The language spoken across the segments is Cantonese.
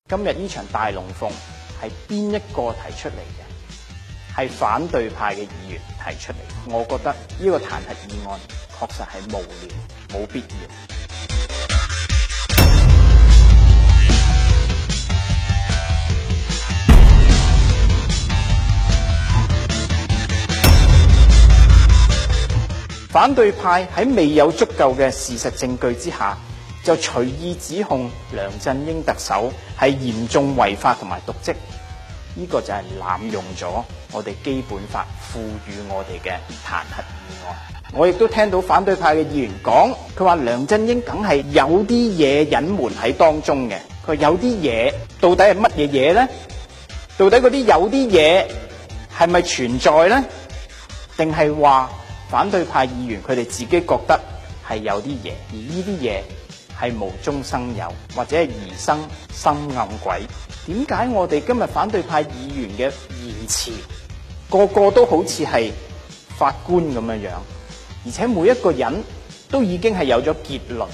今日呢場大龍鳳係邊一個提出嚟嘅？係反對派嘅議員提出嚟。我覺得呢個彈劾議案確實係無聊，冇必要。反對派喺未有足夠嘅事實證據之下，就隨意指控梁振英特首係嚴重違法同埋瀆職，呢個就係濫用咗我哋基本法賦予我哋嘅彈劾議案。我亦都聽到反對派嘅議員講，佢話梁振英梗係有啲嘢隱瞞喺當中嘅。佢話有啲嘢到底係乜嘢嘢呢？到底嗰啲有啲嘢係咪存在呢？定係話反對派議員佢哋自己覺得係有啲嘢，而呢啲嘢係無中生有，或者係疑生深暗鬼？點解我哋今日反對派議員嘅言辭個個都好似係法官咁樣樣，而且每一個人都已經係有咗結論，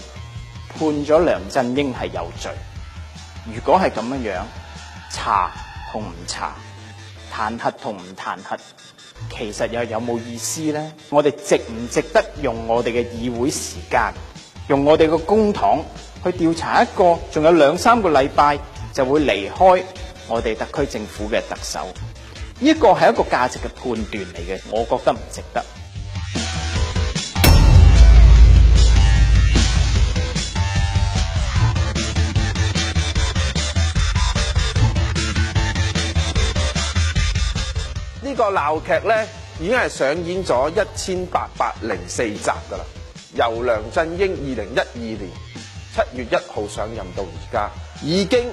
判咗梁振英係有罪？如果係咁樣樣，查同唔查，彈劾同唔彈劾，其實又有冇意思呢？我哋值唔值得用我哋嘅議會時間，用我哋嘅公帑去調查一個仲有2-3個禮拜就會離開我哋特區政府嘅特首？呢個係一個價值嘅判斷嚟嘅，我覺得唔值得。呢個鬧劇呢已經係上演咗1804集㗎啦。由梁振英2012年7月1號上任到而家，已經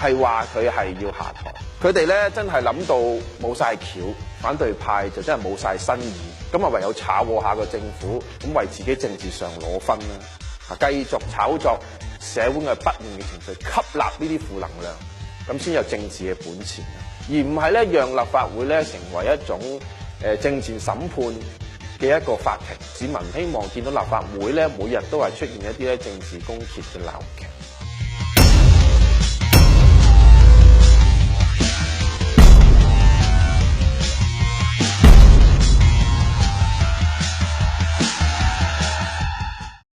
係話佢係要下台。佢哋咧真係諗到冇晒橋，反對派就真係冇晒新意，咁啊唯有炒和下個政府，咁為自己政治上攞分啦。繼續炒作社會嘅不滿嘅情緒，吸納呢啲負能量，咁先有政治嘅本錢，而唔係咧讓立法會咧成為一種政治審判嘅一個法庭。市民希望見到立法會咧每日都係出現一啲咧政治公決嘅鬧劇。